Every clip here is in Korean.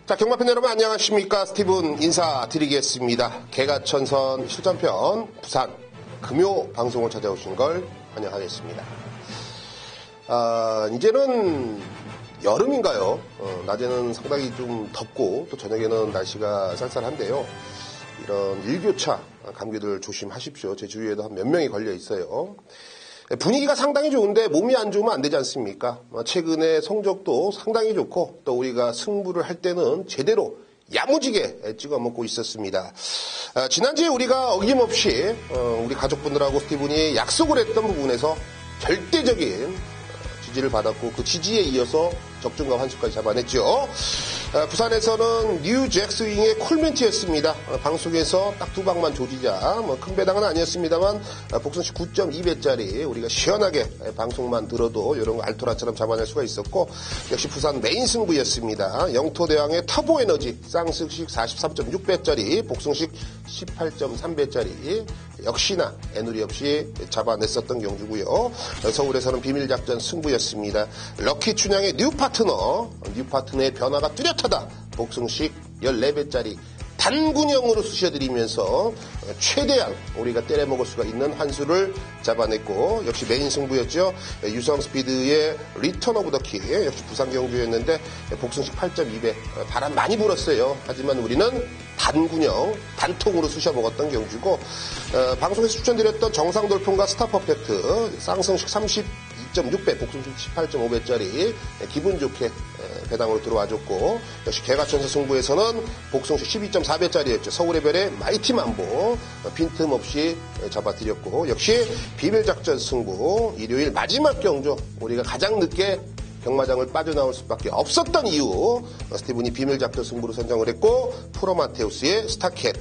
자, 경마팬 여러분 안녕하십니까? 스티븐 인사드리겠습니다. 개가천선 실전편 부산 금요 방송을 찾아오신 걸 환영하겠습니다. 이제는 여름인가요? 낮에는 상당히 좀 덥고 또 저녁에는 날씨가 쌀쌀한데요. 이런 일교차 감기들 조심하십시오. 제 주위에도 한 몇 명이 걸려 있어요. 분위기가 상당히 좋은데 몸이 안 좋으면 안 되지 않습니까? 최근에 성적도 상당히 좋고 또 우리가 승부를 할 때는 제대로 야무지게 찍어 먹고 있었습니다. 지난주에 우리가 어김없이 우리 가족분들하고 스티븐이 약속을 했던 부분에서 절대적인 지지를 받았고 그 지지에 이어서 적중과 환수까지 잡아냈죠. 부산에서는 뉴 잭스윙의 콜멘트였습니다. 방송에서 딱 두 방만 조지자 큰 배당은 아니었습니다만 복선씨 9.2배짜리 우리가 시원하게 방송만 들어도 이런 거 알토라처럼 잡아낼 수가 있었고 역시 부산 메인 승부였습니다. 영토대왕의 터보에너지 쌍승식 43.6배짜리 복승식 18.3배짜리 역시나 애누리 없이 잡아냈었던 경주고요. 서울에서는 비밀작전 승부였습니다. 럭키춘향의 뉴파트너의 변화가 뚜렷하다. 복승식 14배짜리 단군형으로 쑤셔드리면서 최대한 우리가 때려먹을 수가 있는 환수를 잡아냈고 역시 메인 승부였죠. 유성스피드의 리턴 오브 더 키 역시 부산 경주였는데 복승식 8.2배 바람 많이 불었어요. 하지만 우리는 단군형 단통으로 쑤셔먹었던 경주고 방송에서 추천드렸던 정상돌풍과 스타퍼펙트 쌍승식 32.6배 복승식 18.5배짜리 기분 좋게 배당으로 들어와줬고 역시 개가천서 승부에서는 복승식 12.4배짜리였죠. 서울의 별의 마이티 만보 빈틈없이 잡아드렸고 역시 비밀작전 승부 일요일 마지막 경주 우리가 가장 늦게 경마장을 빠져나올 수밖에 없었던 이유 스티븐이 비밀작전 승부로 선정을 했고 프로마테우스의 스타캣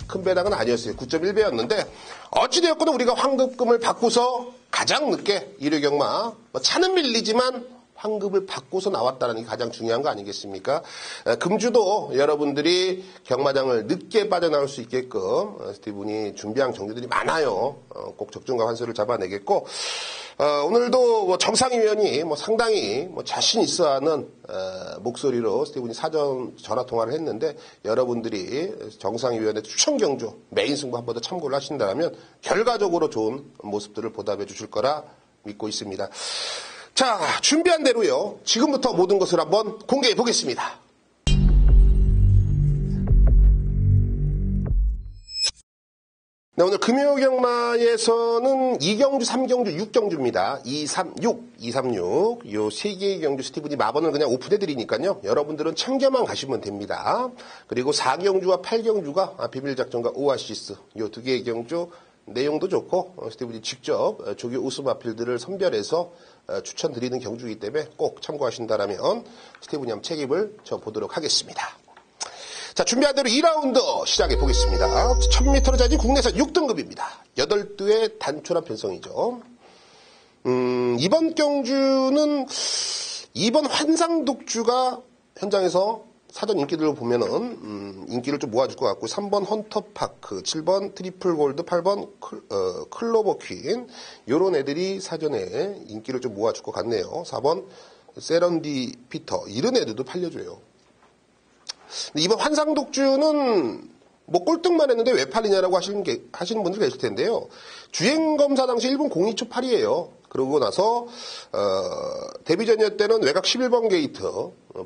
큰 배당은 아니었어요. 9.1배였는데 어찌되었거나 우리가 환급금을 받고서 가장 늦게 일요 경마 차는 밀리지만 환급을 받고서 나왔다는 게 가장 중요한 거 아니겠습니까? 금주도 여러분들이 경마장을 늦게 빠져나올 수 있게끔 스티븐이 준비한 경주들이 많아요. 꼭 적중과 환수를 잡아내겠고 오늘도 정상위원이 상당히 자신 있어하는 목소리로 스티븐이 사전 전화 통화를 했는데 여러분들이 정상위원회 추천 경주 메인 승부 한 번 더 참고를 하신다면 결과적으로 좋은 모습들을 보답해 주실 거라 믿고 있습니다. 자, 준비한 대로요. 지금부터 모든 것을 한번 공개해 보겠습니다. 네, 오늘 금요경마에서는 2경주, 3경주, 6경주입니다. 236. 요 3개의 경주 스티븐이 마번을 그냥 오픈해 드리니까요. 여러분들은 챙겨만 가시면 됩니다. 그리고 4경주와 8경주가 비밀작전과 오아시스 요 2개의 경주 내용도 좋고 스티븐이 직접 조교 우승 마필들을 선별해서 추천드리는 경주이기 때문에 꼭 참고하신다면 스티븐이 한번 책임을 져보도록 하겠습니다. 자, 준비한 대로 2라운드 시작해 보겠습니다. 1000m로 자진 국내선 6등급입니다. 8두의 단촐한 편성이죠. 이번 경주는 2번 환상독주가 현장에서 사전 인기들로 보면은 인기를 좀 모아줄 것 같고 3번 헌터파크, 7번 트리플 골드, 8번 클로버 퀸 요런 애들이 사전에 인기를 좀 모아줄 것 같네요. 4번 세런디 피터 이런 애들도 팔려줘요. 근데 이번 환상독주는 꼴등만 했는데 왜 팔리냐라고 하시는 분들 계실 텐데요. 주행검사 당시 1분 02초 8이에요. 그러고 나서 데뷔전이었 때는 외곽 11번 게이트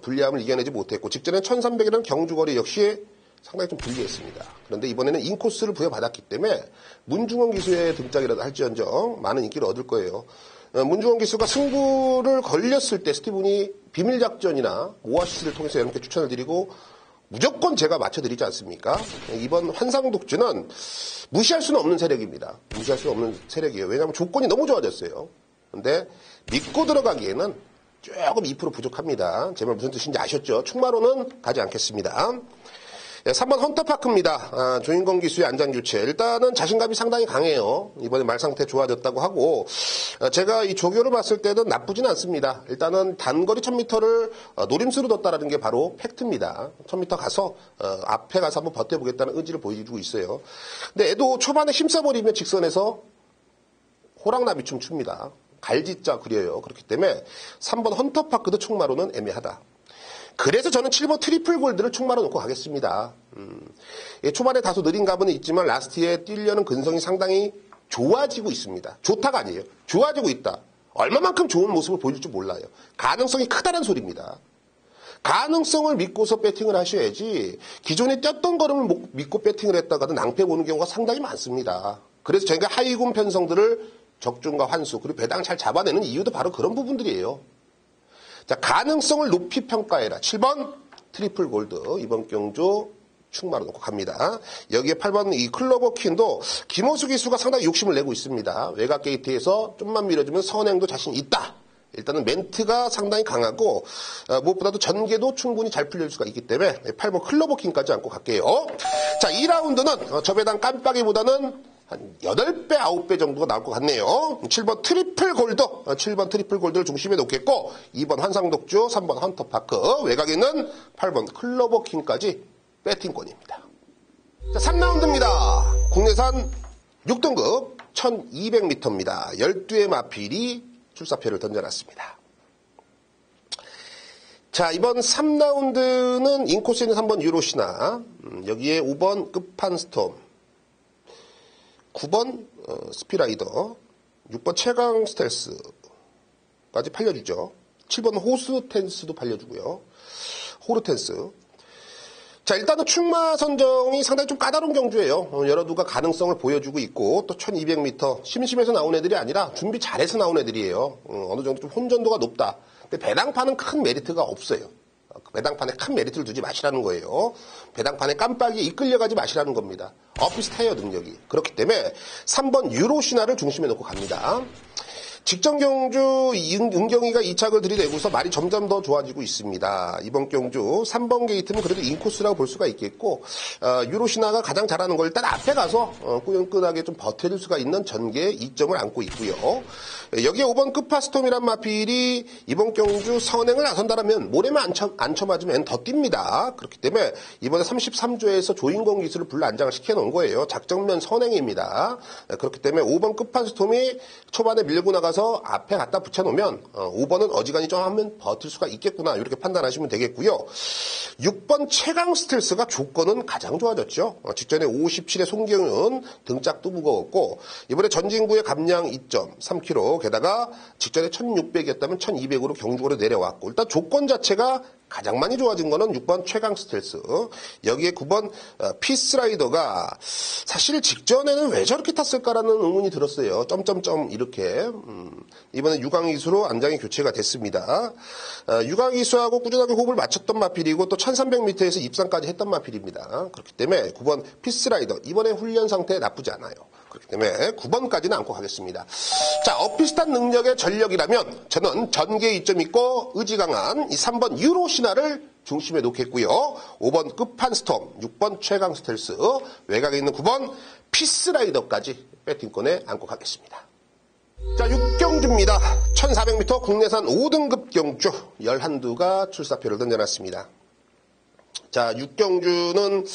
불리함을 이겨내지 못했고 직전에 1300이라는 경주거리 역시 상당히 좀 불리했습니다. 그런데 이번에는 인코스를 부여받았기 때문에 문중원 기수의 등장이라도 할지언정 많은 인기를 얻을 거예요. 문중원 기수가 승부를 걸렸을 때 스티븐이 비밀작전이나 오아시스를 통해서 여러분께 추천을 드리고 무조건 제가 맞춰드리지 않습니까? 이번 환상독주는 무시할 수는 없는 세력입니다. 무시할 수는 없는 세력이에요. 왜냐하면 조건이 너무 좋아졌어요. 근데 믿고 들어가기에는 조금 2% 부족합니다. 제 말 무슨 뜻인지 아셨죠? 충마로는 가지 않겠습니다. 3번 헌터파크입니다. 조인건 기수의 안장교체. 일단은 자신감이 상당히 강해요. 이번에 말 상태 좋아졌다고 하고 제가 이 조교를 봤을 때는 나쁘진 않습니다. 일단은 단거리 1000m를 노림수로 뒀다라는 게 바로 팩트입니다. 1000m 가서 앞에 가서 한번 버텨보겠다는 의지를 보여주고 있어요. 근데 애도 초반에 힘써버리면 직선에서 호랑나비춤 춥니다. 갈짓자 그려요. 그렇기 때문에 3번 헌터파크도 총마로는 애매하다. 그래서 저는 7번 트리플 골드를 충마로 놓고 가겠습니다. 초반에 다소 느린 감은 있지만 라스트에 뛰려는 근성이 상당히 좋아지고 있습니다. 좋다가 아니에요. 좋아지고 있다. 얼마만큼 좋은 모습을 보여줄지 몰라요. 가능성이 크다는 소리입니다. 가능성을 믿고서 배팅을 하셔야지 기존에 뛰었던 걸음을 믿고 배팅을 했다가도 낭패 보는 경우가 상당히 많습니다. 그래서 저희가 하이군 편성들을 적중과 환수 그리고 배당 잘 잡아내는 이유도 바로 그런 부분들이에요. 자, 가능성을 높이 평가해라. 7번 트리플 골드 이번 경주 충마로 놓고 갑니다. 여기에 8번 이 클로버 퀸도 김호수 기수가 상당히 욕심을 내고 있습니다. 외곽 게이트에서 좀만 밀어주면 선행도 자신 있다. 일단은 멘트가 상당히 강하고 무엇보다도 전개도 충분히 잘 풀릴 수가 있기 때문에 8번 클로버 퀸까지 안고 갈게요. 자, 2라운드는 저 배당 깜빡이보다는 한 8배, 9배 정도가 나올 것 같네요. 7번 트리플 골드, 7번 트리플 골드를 중심에 놓겠고 2번 환상독주, 3번 헌터파크, 외곽에 있는 8번 클로버 킹까지 배팅권입니다. 자, 3라운드입니다. 국내산 6등급 1200m입니다. 12의 마필이 출사표를 던져놨습니다. 자, 이번 3라운드는 인코스에 있는 3번 유로시나, 여기에 5번 끝판스톰, 9번 스피라이더, 6번 최강 스텔스까지 팔려주죠. 7번 호스텐스도 팔려주고요. 호르텐스. 자, 일단은 충마 선정이 상당히 좀 까다로운 경주예요. 여러 누가 가능성을 보여주고 있고 또 1200m 심심해서 나온 애들이 아니라 준비 잘해서 나온 애들이에요. 어느 정도 좀 혼전도가 높다. 근데 배당판은 큰 메리트가 없어요. 배당판에 큰 메리트를 두지 마시라는 거예요. 배당판에 깜빡이 이끌려가지 마시라는 겁니다. 비슷해요, 능력이. 그렇기 때문에 3번 유로시나를 중심에 놓고 갑니다. 직전 경주 은경이가 2착을 들이대고서 말이 점점 더 좋아지고 있습니다. 이번 경주 3번 게이트는 그래도 인코스라고 볼 수가 있겠고 유로시나가 가장 잘하는 걸 일단 앞에 가서 꾸준하게 좀 버텨줄 수가 있는 전개의 이점을 안고 있고요. 여기에 5번 끝파스톰이란 마필이 이번 경주 선행을 나선다라면 모래만 안 쳐맞으면 더 뜁니다. 그렇기 때문에 이번에 33조에서 조인공 기술을 불러 안장을 시켜놓은 거예요. 작정면 선행입니다. 그렇기 때문에 5번 끝파스톰이 초반에 밀고 나가서 앞에 갖다 붙여놓으면 5번은 어지간히 좀 하면 버틸 수가 있겠구나 이렇게 판단하시면 되겠고요. 6번 최강 스텔스가 조건은 가장 좋아졌죠. 직전에 57의 송경은 등짝도 무거웠고 이번에 전진구의 감량 2.3kg 게다가 직전에 1600이었다면 1200으로 경주고로 내려왔고 일단 조건 자체가 가장 많이 좋아진 거는 6번 최강 스텔스. 여기에 9번 피스라이더가 사실 직전에는 왜 저렇게 탔을까라는 의문이 들었어요. 점점점 이렇게. 이번에 유광이수로 안장이 교체가 됐습니다. 유광이수하고 꾸준하게 호흡을 맞췄던 마필이고 또 1300m에서 입상까지 했던 마필입니다. 그렇기 때문에 9번 피스라이더 이번에 훈련 상태 나쁘지 않아요. 그렇기 때문에 9번까지는 안고 가겠습니다. 자, 비슷한 능력의 전력이라면 저는 전개 이점 있고 의지 강한 이 3번 유로시나를 중심에 놓겠고요. 5번 끝판스톰, 6번 최강 스텔스, 외곽에 있는 9번 피스라이더까지 배팅권에 안고 가겠습니다. 자, 6경주입니다. 1400m 국내산 5등급 경주 11두가 출사표를 던져놨습니다. 자, 6경주는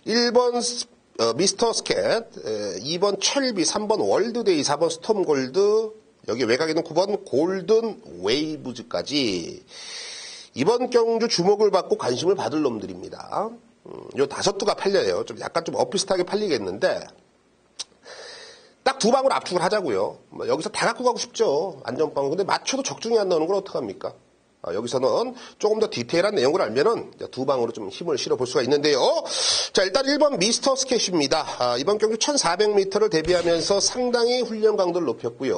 1번 미스터 스캣, 2번 철비, 3번 월드데이, 4번 스톰골드, 여기 외곽에 있는 9번 골든 웨이브즈까지 이번 경주 주목을 받고 관심을 받을 놈들입니다. 요 5두가 팔려요. 좀 약간 좀 비슷하게 팔리겠는데 딱 2방울 압축을 하자고요. 여기서 다 갖고 가고 싶죠. 안전빵. 근데 맞춰도 적중이 안 나오는 건 어떡합니까? 여기서는 조금 더 디테일한 내용을 알면은 2방으로 좀 힘을 실어 볼 수가 있는데요. 자, 일단 1번 미스터 스캣입니다. 이번 경주 1400m를 대비하면서 상당히 훈련 강도를 높였고요.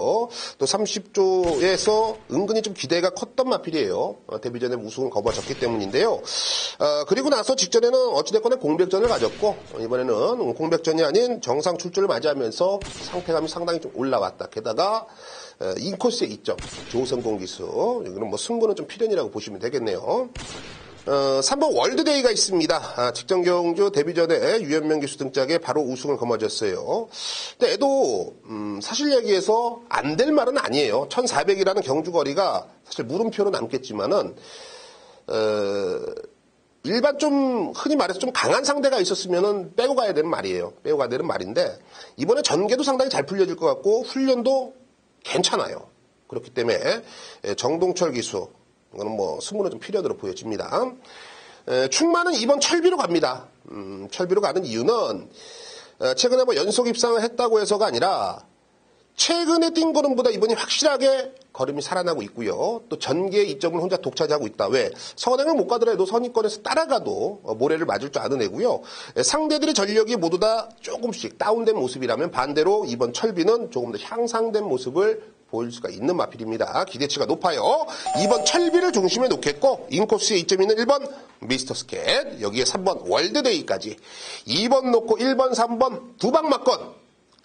또 30조에서 은근히 좀 기대가 컸던 마필이에요. 데뷔 전에 우승을 거머졌기 때문인데요. 그리고 나서 직전에는 어찌됐거나 공백전을 가졌고 이번에는 공백전이 아닌 정상 출조를 맞이하면서 상태감이 상당히 좀 올라왔다. 게다가 인코스의 이점, 조성공 기수. 여기는 승부는 좀 필연이라고 보시면 되겠네요. 3번 월드데이가 있습니다. 직전 경주 데뷔 전에 유현명 기수 등짝에 바로 우승을 거머쥐었어요. 근데 애도 사실 얘기해서 안 될 말은 아니에요. 1400이라는 경주 거리가 사실 물음표로 남겠지만은 일반 좀 흔히 말해서 좀 강한 상대가 있었으면은 빼고 가야 되는 말이에요. 빼고 가야 되는 말인데 이번에 전개도 상당히 잘 풀려질 것 같고 훈련도 괜찮아요. 그렇기 때문에 정동철 기수, 이거는 뭐 승부는 좀 필요하도록 보여집니다. 충만은 이번 철비로 갑니다. 철비로 가는 이유는 최근에 뭐 연속 입상을 했다고 해서가 아니라 최근에 뛴 걸음보다 이번이 확실하게 걸음이 살아나고 있고요. 또 전개의 이점을 혼자 독차지하고 있다. 왜? 서강을 못 가더라도 선입권에서 따라가도 모래를 맞을 줄 아는 애고요. 상대들의 전력이 모두 다 조금씩 다운된 모습이라면 반대로 이번 철비는 조금 더 향상된 모습을 보일 수가 있는 마필입니다. 기대치가 높아요. 이번 철비를 중심에 놓겠고 인코스에 이점이 있는 1번 미스터 스캣, 여기에 3번 월드데이까지 2번 놓고 1번, 3번 두 방 맞건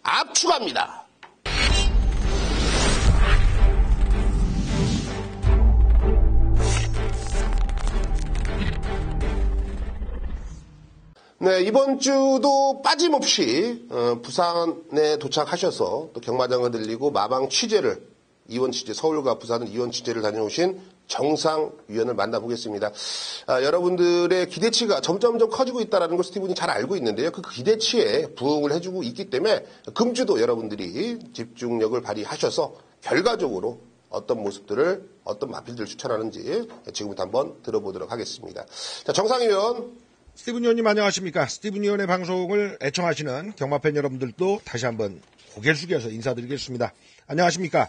압축합니다. 네, 이번 주도 빠짐없이 부산에 도착하셔서 또 경마장을 들리고 마방 취재를, 이원 취재, 서울과 부산은 이원 취재를 다녀오신 정상위원을 만나보겠습니다. 여러분들의 기대치가 점점점 커지고 있다는 걸 스티븐이 잘 알고 있는데요. 그 기대치에 부응을 해주고 있기 때문에 금주도 여러분들이 집중력을 발휘하셔서 결과적으로 어떤 모습들을, 어떤 마필들을 추천하는지 지금부터 한번 들어보도록 하겠습니다. 자, 정상위원. 스티븐 의원님 안녕하십니까. 스티븐 의원의 방송을 애청하시는 경마팬 여러분들도 다시 한번 고개를 숙여서 인사드리겠습니다. 안녕하십니까.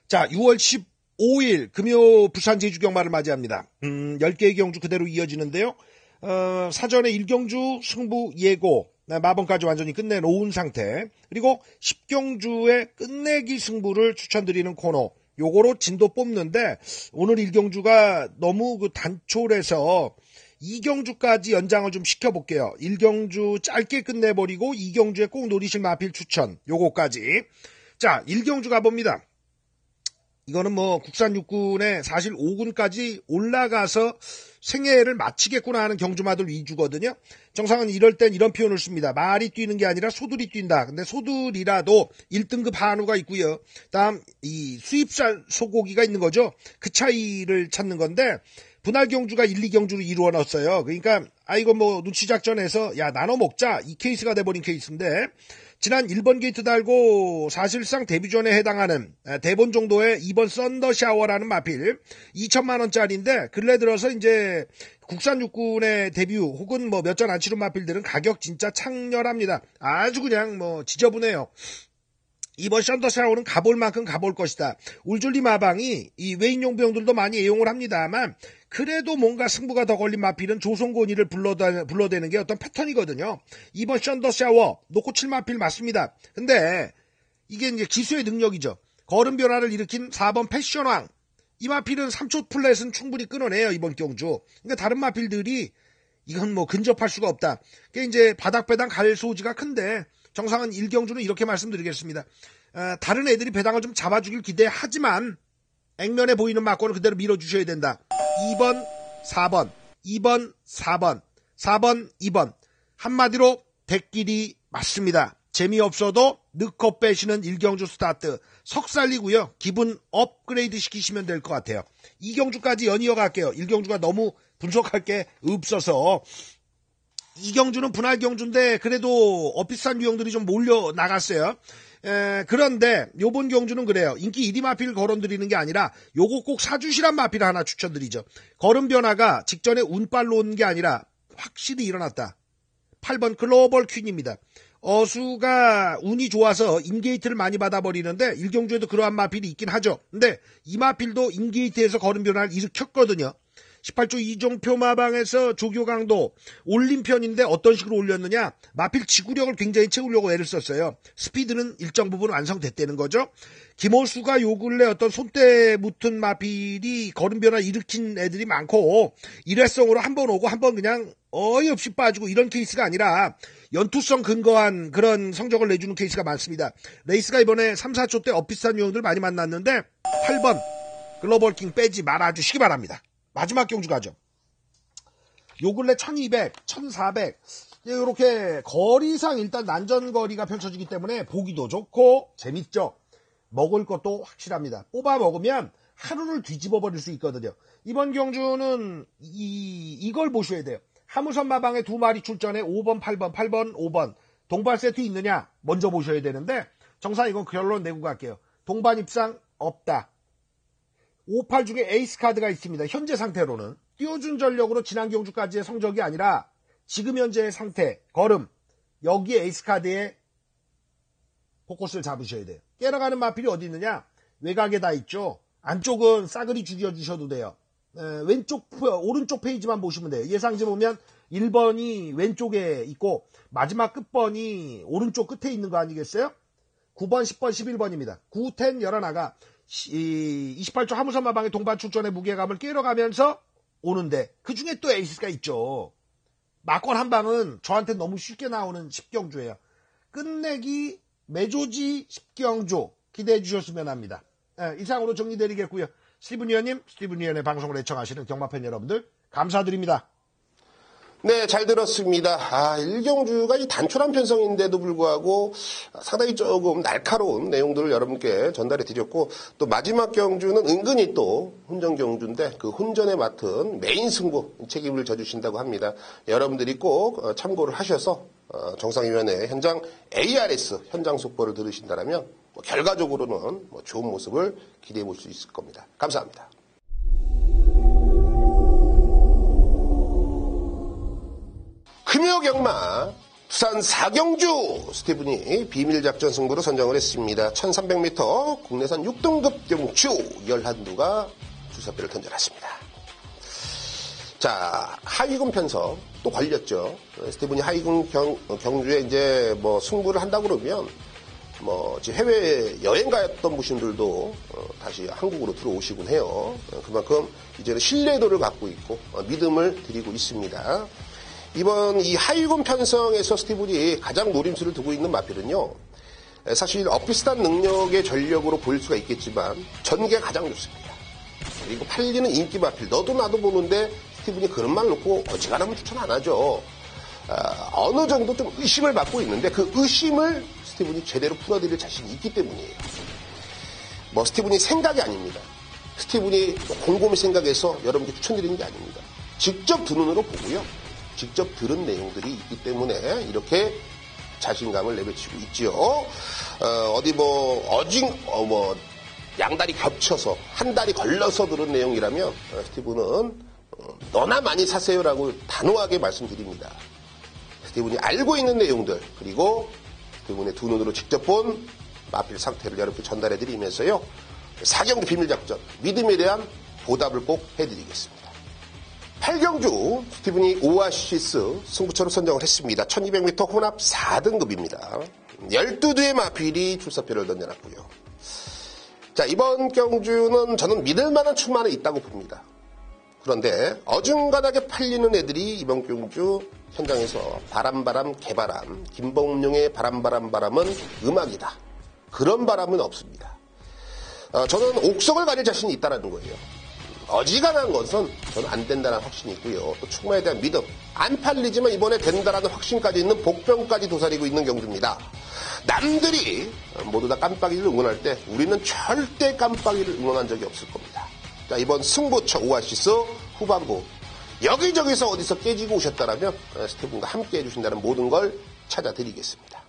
자, 6월 15일 금요 부산 제주 경마를 맞이합니다. 10개의 경주 그대로 이어지는데요. 사전에 1경주 승부 예고, 마번까지 완전히 끝내놓은 상태, 그리고 10경주의 끝내기 승부를 추천드리는 코너, 요거로 진도 뽑는데 오늘 1경주가 너무 단촐해서 2경주까지 연장을 좀 시켜볼게요. 1경주 짧게 끝내버리고 2경주에 꼭 노리실 마필 추천, 요거까지. 자, 1경주 가봅니다. 이거는 뭐 국산 육군에 사실 5군까지 올라가서 생애를 마치겠구나 하는 경주마들 위주거든요. 정상은 이럴 땐 이런 표현을 씁니다. 말이 뛰는 게 아니라 소들이 뛴다. 근데 소들이라도 1등급 한우가 있고요. 다음 이 수입산 소고기가 있는 거죠. 그 차이를 찾는 건데 분할 경주가 1, 2경주로 이루어졌어요. 그러니까 이거 뭐 눈치 작전에서 야 나눠 먹자 이 케이스가 돼버린 케이스인데 지난 1번 게이트 달고 사실상 데뷔전에 해당하는 대본 정도의 2번 썬더샤워라는 마필 2천만 원짜리인데 근래 들어서 이제 국산 육군의 데뷔 혹은 뭐 몇 전 안 치른 마필들은 가격 진짜 창렬합니다. 아주 그냥 뭐 지저분해요. 이번 썬더샤워는 가볼 만큼 가볼 것이다. 울줄리 마방이 이 외인용병들도 많이 애용을 합니다만 그래도 뭔가 승부가 더 걸린 마필은 조선권위를 불러대는 게 어떤 패턴이거든요. 이번 썬더샤워 놓고 7마필 맞습니다. 근데 이게 이제 기수의 능력이죠. 걸음 변화를 일으킨 4번 패션왕. 이 마필은 3초 플랫은 충분히 끊어내요. 이번 경주. 그러니까 다른 마필들이 이건 뭐 근접할 수가 없다. 그게 이제 바닥배당 갈 소지가 큰데 정상은 1경주는 이렇게 말씀드리겠습니다. 다른 애들이 배당을 좀 잡아주길 기대하지만 액면에 보이는 막권을 그대로 밀어주셔야 된다. 2번, 4번, 2번, 4번, 4번, 2번. 한마디로 대끼리 맞습니다. 재미없어도 넣고 빼시는 1경주 스타트. 석살리고요. 기분 업그레이드 시키시면 될 것 같아요. 2경주까지 연이어 갈게요. 1경주가 너무 분석할 게 없어서. 2경주는 분할 경주인데 그래도 비싼 유형들이 좀 몰려 나갔어요. 그런데 요번 경주는 그래요. 인기 1위 마필 거론드리는 게 아니라 요거 꼭 사주시란 마필 하나 추천드리죠. 걸음 변화가 직전에 운빨로 온 게 아니라 확실히 일어났다. 8번 글로벌 퀸입니다. 어수가 운이 좋아서 인게이트를 많이 받아버리는데 1경주에도 그러한 마필이 있긴 하죠. 근데 이 마필도 인게이트에서 걸음 변화를 일으켰거든요. 18조 이종표 마방에서 조교강도 올린 편인데 어떤 식으로 올렸느냐. 마필 지구력을 굉장히 채우려고 애를 썼어요. 스피드는 일정 부분 완성됐다는 거죠. 김호수가 요 근래 어떤 손때 묻은 마필이 걸음 변화 일으킨 애들이 많고 일회성으로 한 번 오고 한 번 그냥 어이없이 빠지고 이런 케이스가 아니라 연투성 근거한 그런 성적을 내주는 케이스가 많습니다. 레이스가 이번에 3, 4초 때 비싼 유형들 많이 만났는데 8번 글로벌 킹 빼지 말아주시기 바랍니다. 마지막 경주 가죠. 요 근래 1200, 1400 이렇게 거리상 일단 난전거리가 펼쳐지기 때문에 보기도 좋고 재밌죠. 먹을 것도 확실합니다. 뽑아 먹으면 하루를 뒤집어 버릴 수 있거든요. 이번 경주는 이걸 보셔야 돼요. 하무선 마방에 2마리 출전에 5번, 8번, 8번, 5번 동반 세트 있느냐 먼저 보셔야 되는데 정상 이건 결론 내고 갈게요. 동반 입상 없다. 5-8 중에 에이스 카드가 있습니다. 현재 상태로는 띄워준 전력으로 지난 경주까지의 성적이 아니라 지금 현재의 상태, 걸음, 여기에 에이스 카드에 포커스를 잡으셔야 돼요. 깨러가는 마필이 어디 있느냐? 외곽에 다 있죠. 안쪽은 싸그리 죽여주셔도 돼요. 오른쪽 페이지만 보시면 돼요. 예상지 보면 1번이 왼쪽에 있고 마지막 끝번이 오른쪽 끝에 있는 거 아니겠어요? 9번, 10번, 11번입니다. 9, 10, 11가 28초 하무선 마방의 동반 출전의 무게감을 깨러가면서 오는데 그 중에 또 에이스가 있죠. 막권 한 방은 저한테 너무 쉽게 나오는 10경주예요. 끝내기 매조지 10경주 기대해 주셨으면 합니다. 이상으로 정리드리겠고요. 스티븐 위원님, 스티븐 위원의 방송을 애청하시는 경마팬 여러분들 감사드립니다. 네, 잘 들었습니다. 1경주가 이 단촐한 편성인데도 불구하고 상당히 조금 날카로운 내용들을 여러분께 전달해 드렸고, 또 마지막 경주는 은근히 또 혼전 경주인데 그 혼전에 맡은 메인 승부 책임을 져주신다고 합니다. 여러분들이 꼭 참고를 하셔서 정상위원회 현장 ARS 현장 속보를 들으신다면 결과적으로는 좋은 모습을 기대해 볼 수 있을 겁니다. 감사합니다. 금요경마 부산 4경주 스티븐이 비밀작전 승부로 선정을 했습니다. 1300m 국내산 6등급 경주 11두가 주사표를 던져놨습니다. 자, 하위군 편성 또 걸렸죠. 스티븐이 하위군 경주에 이제 승부를 한다고 그러면 해외 여행 갔던 분들도 다시 한국으로 들어오시곤 해요. 그만큼 이제는 신뢰도를 갖고 있고 믿음을 드리고 있습니다. 이번 이 하위군 편성에서 스티븐이 가장 노림수를 두고 있는 마필은요. 사실 엇비슷한 능력의 전력으로 보일 수가 있겠지만 전개가 가장 좋습니다. 그리고 팔리는 인기 마필 너도 나도 보는데 스티븐이 그런 말 놓고 어지간하면 추천 안 하죠. 어느 정도 좀 의심을 받고 있는데 그 의심을 스티븐이 제대로 풀어드릴 자신이 있기 때문이에요. 스티븐이 생각이 아닙니다. 스티븐이 곰곰이 생각해서 여러분께 추천드리는 게 아닙니다. 직접 두 눈으로 보고요. 직접 들은 내용들이 있기 때문에 이렇게 자신감을 내비치고 있지요. 양다리 겹쳐서 한 달이 걸러서 들은 내용이라면 스티븐은 너나 많이 사세요라고 단호하게 말씀드립니다. 스티븐이 알고 있는 내용들 그리고 스티븐의 두 눈으로 직접 본 마필 상태를 여러분께 전달해드리면서요. 4경주 비밀작전 믿음에 대한 보답을 꼭 해드리겠습니다. 8경주 스티븐이 오아시스 승부처로 선정을 했습니다. 1200m 혼합 4등급입니다. 12두의 마필이 출사표를 던져놨고요. 자, 이번 경주는 저는 믿을만한 출마는 있다고 봅니다. 그런데 어중간하게 팔리는 애들이 이번 경주 현장에서 바람바람 개바람 김범룡의 바람바람은 음악이다. 그런 바람은 없습니다. 저는 옥석을 가릴 자신이 있다는 거예요. 어지간한 것은 저는 안 된다는 확신이 있고요. 또 출마에 대한 믿음. 안 팔리지만 이번에 된다라는 확신까지 있는 복병까지 도사리고 있는 경주입니다. 남들이 모두 다 깜빡이를 응원할 때 우리는 절대 깜빡이를 응원한 적이 없을 겁니다. 자, 이번 승부처 오아시스 후반부. 여기저기서 어디서 깨지고 오셨다라면 스티븐과 함께 해주신다는 모든 걸 찾아드리겠습니다.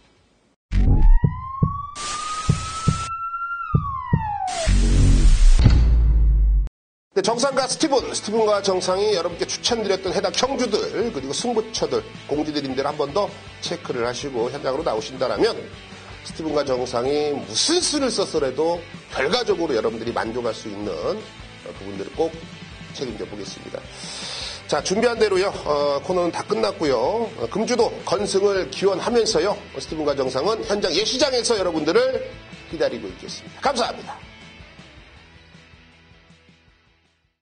네, 정상과 스티븐과 정상이 여러분께 추천드렸던 해당 경주들 그리고 승부처들 공지드린 대로 한 번 더 체크를 하시고 현장으로 나오신다라면 스티븐과 정상이 무슨 수를 썼더라도 결과적으로 여러분들이 만족할 수 있는 부분들을 꼭 책임져 보겠습니다. 자, 준비한 대로요. 코너는 다 끝났고요. 금주도 건승을 기원하면서요. 스티븐과 정상은 현장 예시장에서 여러분들을 기다리고 있겠습니다. 감사합니다.